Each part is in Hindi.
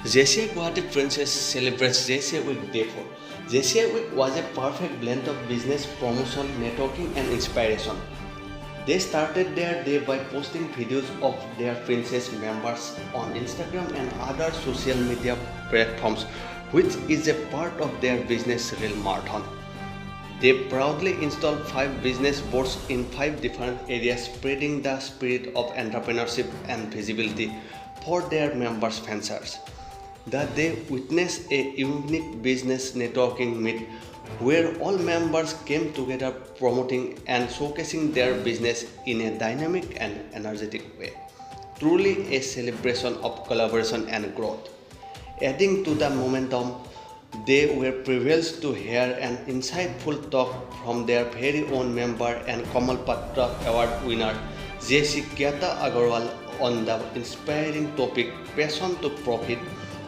JCI Guwahati Princess celebrates JCI Week Day 4. JCI Week was a perfect blend of business, promotion, networking, and inspiration. They started their day by posting videos of their princess members on Instagram and other social media platforms, which is a part of their business reel marathon. They proudly installed 5 business boards in 5 different areas, spreading the spirit of entrepreneurship and visibility for their members' fanciers. That they witnessed a unique business networking meet where all members came together promoting and showcasing their business in a dynamic and energetic way. Truly a celebration of collaboration and growth. Adding to the momentum, they were privileged to hear an insightful talk from their very own member and Kamal Patra Award winner, J.C. Kyata Agarwal, on the inspiring topic Passion to Profit.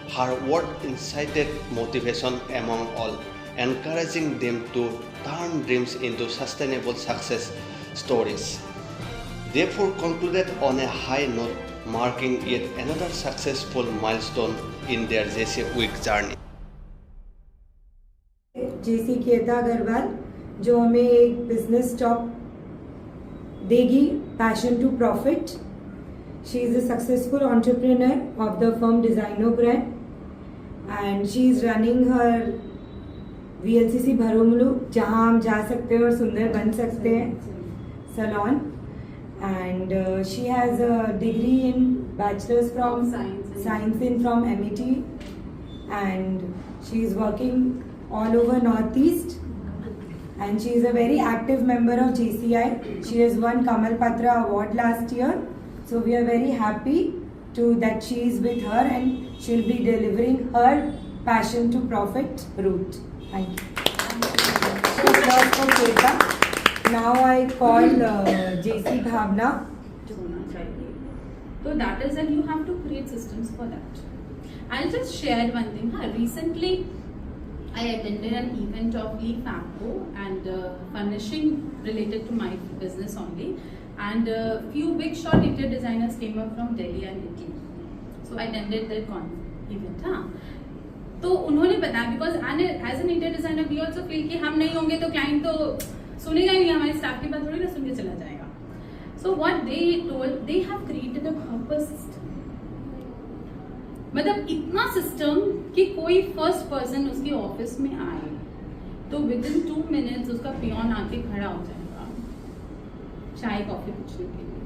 Her word incited motivation among all, encouraging them to turn dreams into sustainable success stories. Therefore, concluded on a high note, marking yet another successful milestone in their JCI Week journey. JC क्यता Agarwal जो हमें एक बिजनेस टॉप देगी, passion to profit. She is a successful entrepreneur of the firm Designo brand and she is running her VLCC Bharomlu जहाँ हम जा सकते हैं और सुंदर बन सकते हैं salon. And she has a degree in bachelor's from science from MIT and she is working all over Northeast and she is a very active member of JCI. She has won Kamal Patra award last year. So we are very happy that she is with her and she will be delivering her passion to profit route. Thank you. So applause for Kweta. Now I call JC Bhavna. So that is that you have to create systems for that. I'll just share one thing. Recently, I attended an event of Lee Famco and furnishing related to my business only. And a few big shot interior designers came up from Delhi and Italy. So I attended that event. तो उन्होंने बताया because as an interior designer we also feel कि हम नहीं होंगे तो client तो सुनेगा ही नहीं, हमारे staff की बात थोड़ी ना सुन के चला जाएगा. So what they told, they have created a proper system. मतलब इतना सिस्टम कि कोई फर्स्ट पर्सन उसके ऑफिस में आए तो विद इन 2 मिनट्स उसका पियोन आके खड़ा हो जाएगा चाय कॉफी पूछने के लिए.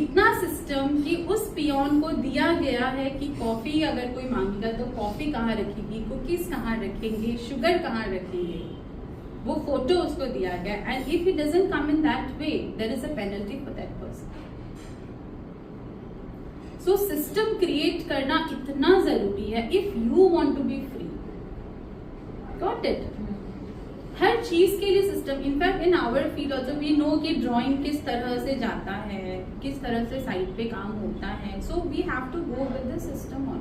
इतना सिस्टम कि उस पियोन को दिया गया है कि कॉफी अगर कोई मांगेगा तो कॉफी कहाँ रखेगी, कुकीज कहाँ रखेंगे, शुगर कहाँ रखेंगे, वो फोटो उसको दिया गया. And if it doesn't come in that way there is a penalty for that person. So system create करना इतना जरूरी है if you want to be free. Got it. हर चीज के लिए system. In fact in our field also we know कि ड्राइंग किस तरह से जाता है, किस तरह से साइट पे काम होता है. So we have to go with the system on.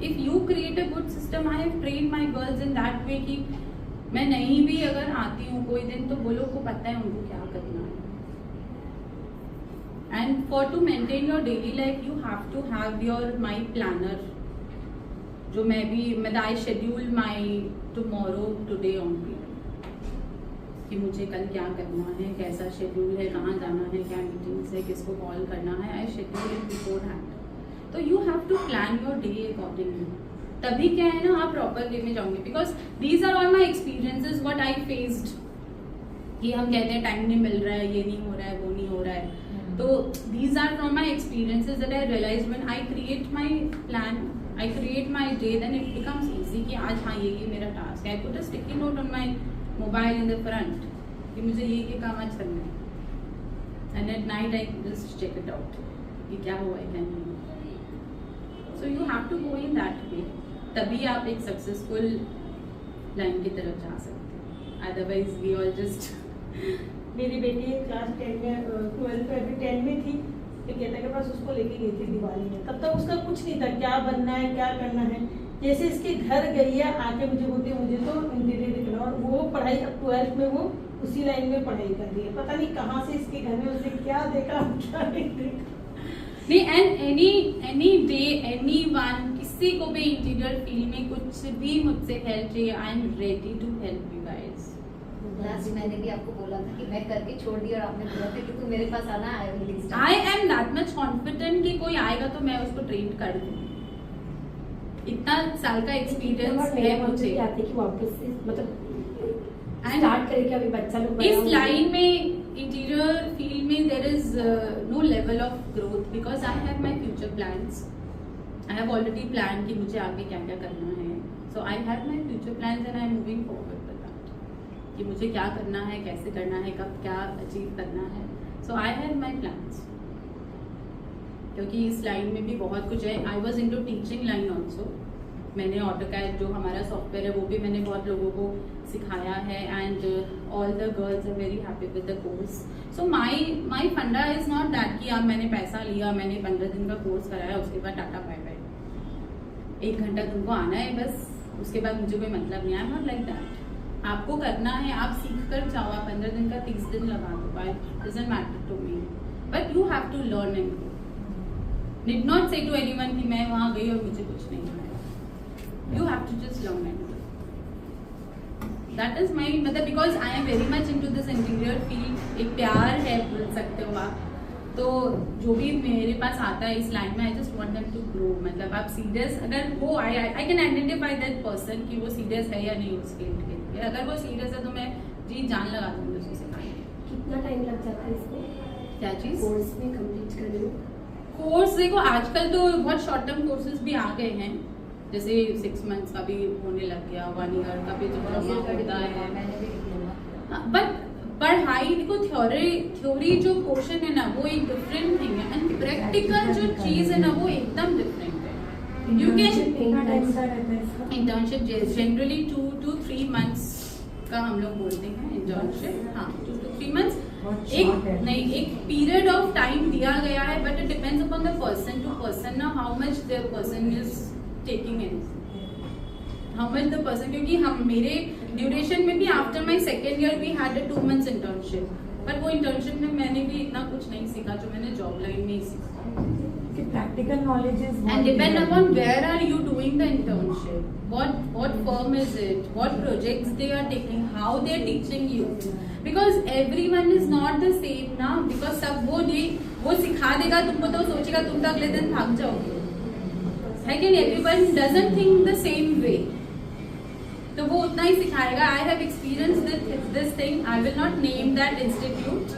If you create a good system, I have train my girls in that way कि मैं नहीं भी अगर आती हूँ कोई दिन तो वो लोग को पता है उनको क्या करना है. And for to maintain your daily life, you have to have your my planner. जो मैं भी I schedule my tomorrow today only. कि मुझे कल क्या करना है, कैसा शेड्यूल है, कहाँ जाना है, क्या मीटिंग्स है, किसको कॉल करना है. I schedule it beforehand. तो you have to plan your day accordingly. तभी क्या है ना आप प्रॉपर वे में जाओगे. Because these are all my experiences what I faced. कि हम कहते हैं टाइम नहीं मिल रहा है, ये नहीं हो रहा है, वो नहीं हो रहा है. So these are from my experiences that I realized when I create my plan, I create my day, then it becomes easy कि आज हाँ ये मेरा task है. I put a sticky note on my mobile in the front कि मुझे ये काम आज करना है. And at night I just check it out कि क्या हुआ है क्या नहीं. So you have to go in that way. तभी आप एक successful line की तरफ जा सकते हैं. Otherwise we all just मेरी बेटी क्लास 10 में 12 में अभी 10 में थी तो कहता के पास उसको लेके गई थी दिवाली में. तब तक उसका कुछ नहीं था क्या बनना है क्या करना है. जैसे इसके घर गई है आके मुझे बोलती है मुझे तो इंटीरियर दिखना. और वो पढ़ाई अब 12th में वो उसी लाइन में पढ़ाई कर रही है. पता नहीं कहाँ से इसके घर में उसने क्या देखा क्या नहीं देखा. and any day anyone किसी को भी इंटीरियर फील्ड में कुछ भी मुझसे हेल्प चाहिए, I am ready to help you guys. Last मैंने भी आपको बोला था कि मैं करके छोड़ दी और आपने बोला था कि तू मेरे पास आना, I will start. I am that much confident कि कोई आएगा तो मैं उसको ट्रेन कर दूँ। इतना साल का एक्सपीरियंस है मुझे। आते कि वापस से मतलब And स्टार्ट करे कि अभी बच्चा लोग बड़ा इस हो गया। लाइन में इंटीरियर फील्ड में there is no level of growth because I have my future plans. I have already plan कि मुझे आगे क्या क्या करना है। So I have my future plans and I am moving forward with that कि मुझे क्या करना है, कैसे करना है, कब क्या अचीव करना है। So I have my plans क्योंकि इस लाइन में भी बहुत कुछ है। I was into teaching line also. मैंने ऑटोकैड जो हमारा सॉफ्टवेयर है वो भी मैंने बहुत लोगों को सिखाया है and all the girls are very happy with the course. So my funda is not that कि अब मैंने पैसा लिया, मैंने 15 दिन का कोर्स कराया, उसके बाद टाटा बाय बाय, 1 घंटा तुमको आना है बस, उसके बाद मुझे कोई मतलब नहीं। आई एम नॉट लाइक दैट। आपको करना है, आप सीख कर जाओ, आप 15 दिन का 30 दिन लगा दो, I doesn't matter to me, but you have to learn and grow. Did not say to anyone कि मैं वहां गई और मुझे कुछ नहीं आया। You have to just learn and do. That is my मतलब because I am very much into this interior field. एक प्यार है बोल सकते हो आप। तो जो भी मेरे पास आता है इस लाइन में, I just want them to grow। मतलब आप सीरियस अगर वो I can identify that person कि वो सीरियस है या नहीं उस फील्ड के लिए। अगर वो सीरियस है तो मैं जी जान लगा दूंगी उसको सिखाने में। कितना टाइम लग जाता है इसमें, क्या चीज कोर्स में कंप्लीट करने में? कोर्स देखो आजकल तो बहुत शॉर्ट टर्म कोर्सेज भी आ गए हैं, जैसे 6 months का भी होने लग गया, 1 year का भी डिप्लोमा होता है। मैंने भी डिप्लोमा। बट पढ़ाई देखो, थ्योरी जो पोर्शन है ना वो एक डिफरेंट थिंग है एंड प्रैक्टिकल जो चीज है ना वो एकदम डिफरेंट है। यू कैन कितना टाइम का रहता है इसका? इंटर्नशिप जनरली 2 to 3 months का हम लोग बोलते हैं इंटर्नशिप। हाँ 2 to 3 months एक पीरियड ऑफ टाइम दिया गया है, but it depends upon the person to person ना, how much the person is taking in, how much the person, क्योंकि हम मेरे ड्यूरेशन में भी after my 2nd year we had a 2 months internship, but वो इंटर्नशिप में मैंने भी इतना कुछ नहीं सीखा जो मैंने जॉब लाइन में ही सीखा। कि practical knowledge is And depend upon where are you doing the internship, what firm is it, what projects they are taking, how they are teaching you, because everyone is not the same ना, because सब वो सिखा देगा तुमको तो सोचेगा तुम तो अगले दिन थक जाओगे, है कि नहीं? everyone doesn't think the same way, तो वो उतना ही सिखाएगा। I have experienced this thing. I will not name that institute.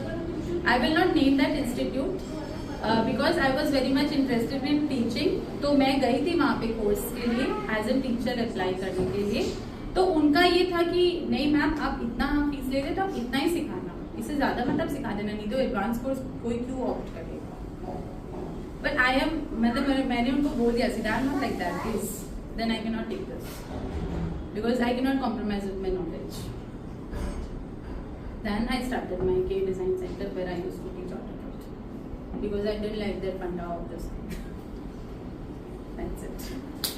Because I was very much interested in teaching, तो मैं गई थी वहाँ पे कोर्स के लिए एज ए टीचर अप्लाई करने के लिए। तो उनका ये था कि नहीं मैम आप इतना फीस ले रहे तो आप इतना ही सिखाना, इससे ज्यादा मतलब सिखा देना, नहीं तो एडवांस कोर्स कोई क्यों ऑप्ट करेगा। बट आई एम मतलब मैंने उनको बोल दिया सीधा, I am not like that please, then I can not take this because I can not compromise with my knowledge. Then I started my K Design Center where I used to teach AutoCAD because I didn't like their funda of this. That's it.